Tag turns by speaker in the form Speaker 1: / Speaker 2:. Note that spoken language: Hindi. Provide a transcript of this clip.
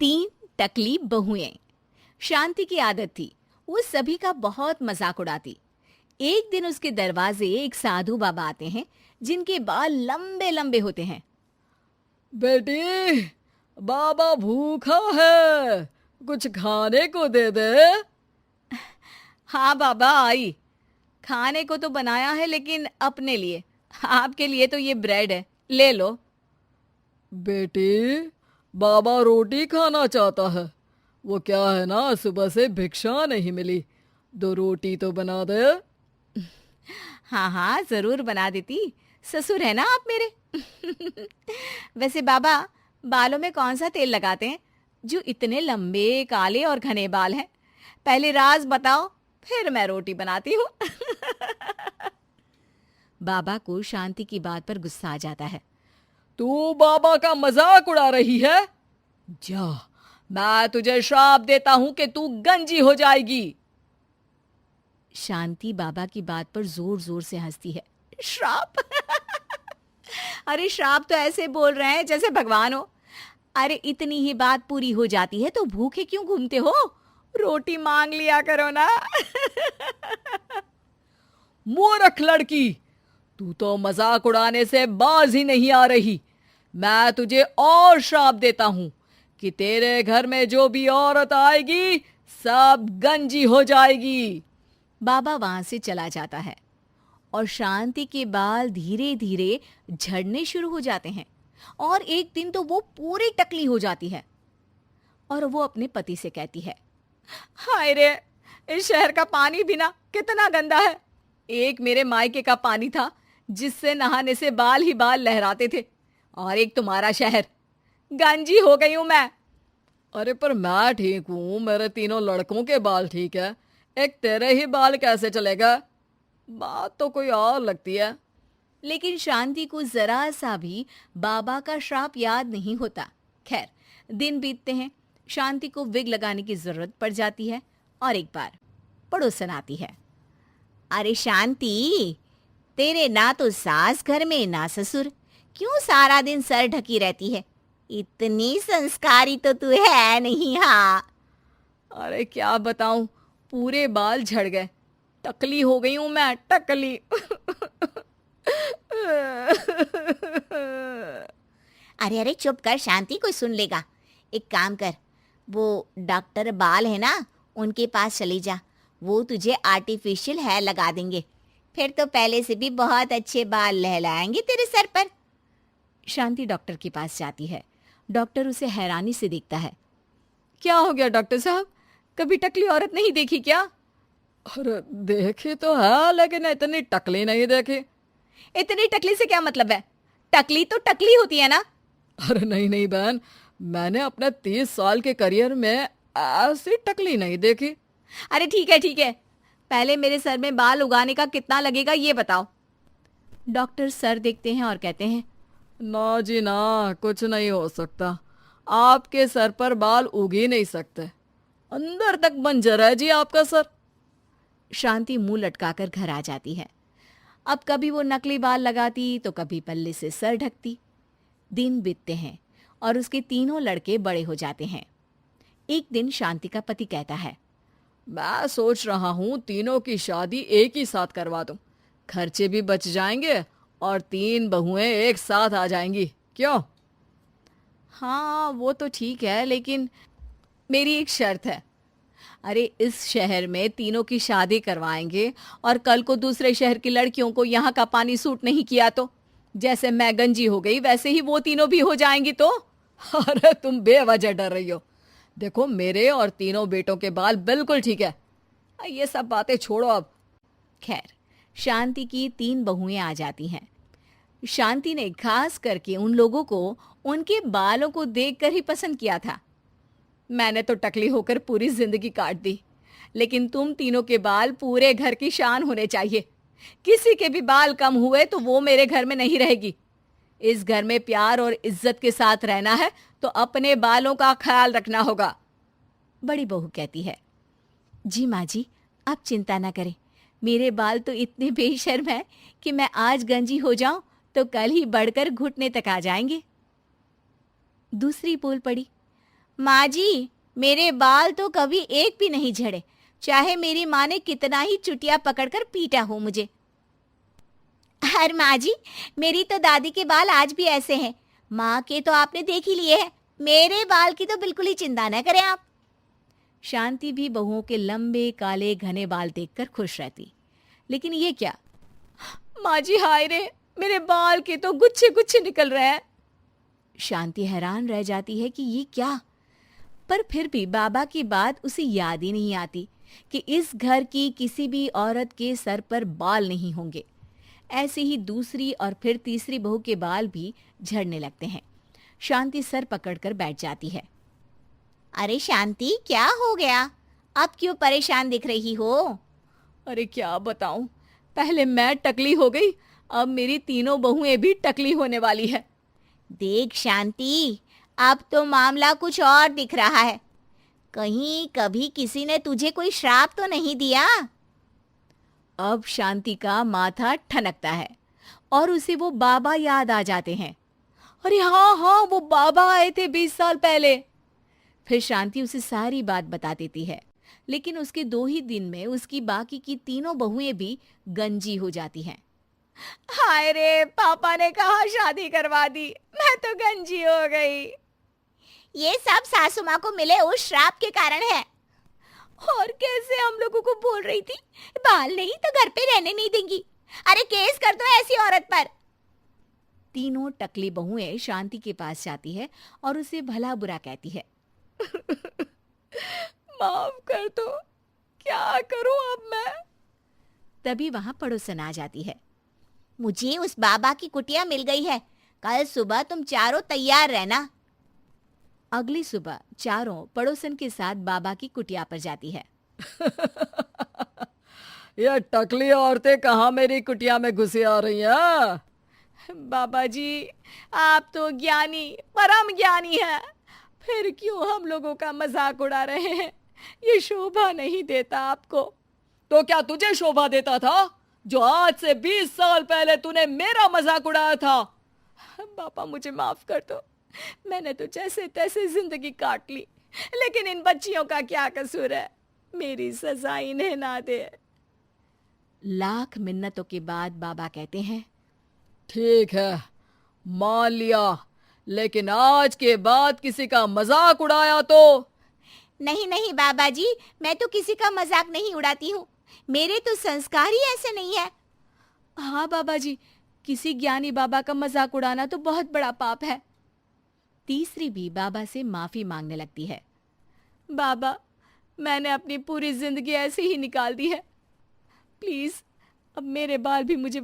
Speaker 1: तीन टकली बहुएं। शांति की आदत थी, वो सभी का बहुत मजाक उड़ाती। एक दिन उसके दरवाजे एक साधु बाबा आते हैं जिनके बाल लंबे लंबे होते हैं।
Speaker 2: बेटी, बाबा भूखा है, कुछ खाने को दे दे।
Speaker 1: हाँ बाबा आई, खाने को तो बनाया है लेकिन अपने लिए, आपके लिए तो ये ब्रेड है, ले लो।
Speaker 2: बेटी, बाबा रोटी खाना चाहता है। वो क्या है ना, सुबह से भिक्षा नहीं मिली, 2 रोटी तो बना दे।
Speaker 1: हाँ हाँ जरूर बना देती, ससुर है ना आप मेरे। वैसे बाबा, बालों में कौन सा तेल लगाते हैं जो इतने लंबे काले और घने बाल हैं? पहले राज बताओ, फिर मैं रोटी बनाती हूँ। बाबा को शांति की बात पर गुस्सा आ जाता है।
Speaker 2: तू बाबा का मजाक उड़ा रही है? जा, मैं तुझे श्राप देता हूं कि तू गंजी हो जाएगी।
Speaker 1: शांति बाबा की बात पर जोर जोर से हंसती है। श्राप? अरे श्राप तो ऐसे बोल रहे हैं जैसे भगवान हो। अरे इतनी ही बात पूरी हो जाती है तो भूखे क्यों घूमते हो? रोटी मांग लिया करो ना।
Speaker 2: मूर्ख लड़की, तू तो मजाक उड़ाने से बाज ही नहीं आ रही। मैं तुझे और श्राप देता हूं कि तेरे घर में जो भी औरत आएगी सब गंजी हो जाएगी।
Speaker 1: बाबा वहां से चला जाता है और शांति के बाल धीरे धीरे झड़ने शुरू हो जाते हैं और एक दिन तो वो पूरी टकली हो जाती है और वो अपने पति से कहती है, हाय रे, इस शहर का पानी भी ना कितना गंदा है। एक मेरे मायके का पानी था जिससे नहाने से बाल ही बाल लहराते थे, और एक तुम्हारा शहर। गंजी हो गई हूं मैं।
Speaker 2: अरे पर मैं ठीक हूं, मेरे 3 लड़कों के बाल ठीक है, एक तेरे ही बाल कैसे चलेगा? बात तो कोई और लगती है।
Speaker 1: लेकिन शांति को जरा सा भी बाबा का श्राप याद नहीं होता। खैर, दिन बीतते हैं, शांति को विग लगाने की जरूरत पड़ जाती है और एक बार पड़ोसन आती है। अरे शांति, तेरे ना तो सास घर में ना ससुर, क्यों सारा दिन सर ढकी रहती है? इतनी संस्कारी तो तू है नहीं। हाँ।
Speaker 2: अरे क्या बताऊं, पूरे बाल झड़ गए, टकली हो गई हूं मैं, टकली।
Speaker 1: अरे अरे चुप कर शांति, कोई सुन लेगा। एक काम कर, वो डॉक्टर बाल है ना, उनके पास चली जा, वो तुझे आर्टिफिशियल हेयर लगा देंगे, फिर तो पहले से भी बहुत अच्छे बाल लहलाएंगे तेरे सर पर। शांति डॉक्टर के पास जाती है। डॉक्टर उसे हैरानी से देखता है।
Speaker 2: क्या हो गया डॉक्टर साहब, कभी टकली औरत नहीं देखी क्या? अरे देखी तो है, लेकिन इतनी टकली नहीं देखी।
Speaker 1: इतनी टकली से क्या मतलब है? टकली तो टकली होती है ना।
Speaker 2: अरे नहीं नहीं बहन, मैंने अपने 30 साल के करियर में ऐसी टकली नहीं देखी।
Speaker 1: अरे ठीक है ठीक है, पहले मेरे सर में बाल उगाने का कितना लगेगा ये बताओ। डॉक्टर सर देखते हैं और कहते हैं,
Speaker 2: ना जी ना, कुछ नहीं हो सकता, आपके सर पर बाल उग ही नहीं सकते, अंदर तक बंजर है जी आपका सर।
Speaker 1: शांति मुंह लटकाकर घर आ जाती है। अब कभी वो नकली बाल लगाती तो कभी पल्ले से सर ढकती। दिन बीतते हैं और उसके 3 लड़के बड़े हो जाते हैं। एक दिन शांति का पति कहता है,
Speaker 2: मैं सोच रहा हूँ 3 की शादी एक ही साथ करवा दूं, खर्चे भी बच जाएंगे और 3 बहुएं एक साथ आ जाएंगी, क्यों?
Speaker 1: हाँ वो तो ठीक है, लेकिन मेरी एक शर्त है। अरे इस शहर में 3 की शादी करवाएंगे और कल को दूसरे शहर की लड़कियों को यहाँ का पानी सूट नहीं किया तो जैसे मैं गंजी हो गई वैसे ही वो 3 भी हो जाएंगी तो।
Speaker 2: अरे तुम बेवजह डर रही हो, देखो मेरे और 3 बेटों के बाल बिल्कुल ठीक है, ये सब बातें छोड़ो अब।
Speaker 1: खैर, शांति की 3 बहुएं आ जाती हैं। शांति ने खास करके उन लोगों को उनके बालों को देखकर ही पसंद किया था। मैंने तो टकली होकर पूरी जिंदगी काट दी, लेकिन तुम 3 के बाल पूरे घर की शान होने चाहिए। किसी के भी बाल कम हुए तो वो मेरे घर में नहीं रहेगी। इस घर में प्यार और इज्जत के साथ रहना है तो अपने बालों का ख्याल रखना होगा। बड़ी बहू कहती है, जी माँ जी, आप चिंता ना करें, मेरे बाल तो इतने बेशर्म हैं कि मैं आज गंजी हो जाऊं तो कल ही बढ़कर घुटने तक आ जाएंगे। दूसरी बोल पड़ी, माँ जी, मेरे बाल तो कभी एक भी नहीं झड़े, चाहे मेरी माँ ने कितना ही चुटिया पकड़कर पीटा हो मुझे। अरे माँ जी, मेरी तो दादी के बाल आज भी ऐसे हैं। माँ के तो आपने देख ही लिए हैं, मेरे बाल की तो बिल्कुल ही चिंता न करें आप। शांति भी बहुओं के लंबे काले घने बाल देखकर खुश रहती, लेकिन ये क्या, माँ जी हाय रे, मेरे बाल के तो गुच्छे गुच्छे निकल रहे हैं। शांति हैरान रह जाती है कि ये क्या, पर फिर भी बाबा की बात उसे याद ही नहीं आती कि इस घर की किसी भी औरत के सर पर बाल नहीं होंगे। ऐसे ही दूसरी और फिर तीसरी बहू के बाल भी झड़ने लगते हैं। शांति सर पकड़कर बैठ जाती है। अरे शांति, क्या हो गया? अब क्यों परेशान दिख रही हो?
Speaker 2: अरे क्या बताऊं, पहले मैं टकली हो गई, अब मेरी तीनों बहुएं भी टकली होने वाली है।
Speaker 1: देख शांति, अब तो मामला कुछ और दिख रहा है। कहीं कभी किसी ने तुझे कोई श्राप तो नहीं दिया?
Speaker 2: अब शांति का माथा ठनकता है और उसे वो बाबा याद आ जाते हैं। अरे हाँ हाँ, वो बाबा आए थे 20 साल पहले। फिर शांति उसे सारी बात बता देती है, लेकिन उसके 2 ही दिन में उसकी बाकी की तीनों बहुएं भी गंजी हो जाती हैं।
Speaker 1: हाय रे, पापा ने कहा शादी करवा दी, मैं तो गंजी हो गई। ये सब सासू माँ को मिले उस श्राप के कारण है। और कैसे हम लोगों को बोल रही थी बाल नहीं तो घर पे रहने नहीं देंगी। अरे केस कर दो ऐसी औरत पर।
Speaker 2: तीनों टकली बहुएं शांति के पास जाती है और उसे भला बुरा कहती है। माफ कर दो, क्या करूं अब मैं?
Speaker 1: तभी वहां पड़ोसन आ जाती है। मुझे उस बाबा की कुटिया मिल गई है, कल सुबह तुम चारों तैयार रहना।
Speaker 2: अगली सुबह चारों पड़ोसन के साथ बाबा की कुटिया पर जाती है। ये टकली औरतें कहाँ मेरी कुटिया में घुसी आ रही हैं?
Speaker 1: बाबा जी, आप तो ज्ञानी, परम ज्ञानी हैं, फिर क्यों हम लोगों का मजाक उड़ा रहे हैं? ये शोभा नहीं देता आपको।
Speaker 2: तो क्या तुझे शोभा देता था जो आज से 20 साल पहले तूने मेरा मजाक उड़ाया था?
Speaker 1: बाबा मुझे माफ कर दो, मैंने तो जैसे तैसे जिंदगी काट ली, लेकिन इन बच्चियों का क्या कसूर है? मेरी सजा इन्हें ना दे।
Speaker 2: लाख मिन्नतों के बाद बाबा कहते हैं, ठीक है, मान लिया, लेकिन आज के बाद किसी का मजाक उड़ाया तो?
Speaker 1: नहीं नहीं बाबा जी, मैं तो किसी का मजाक नहीं उड़ाती हूँ, मेरे तो संस्कार ही ऐसे नहीं है।
Speaker 2: हाँ बाबा जी, किसी ज्ञानी बाबा का मजाक उड़ाना तो बहुत बड़ा पाप है। तीसरी भी बाबा से माफी मांगने लगती है।
Speaker 1: बाबा, मैंने अपनी पूरी जिंदगी ऐसे ही निकाल दी है, प्लीज अब मेरे बाल भी मुझे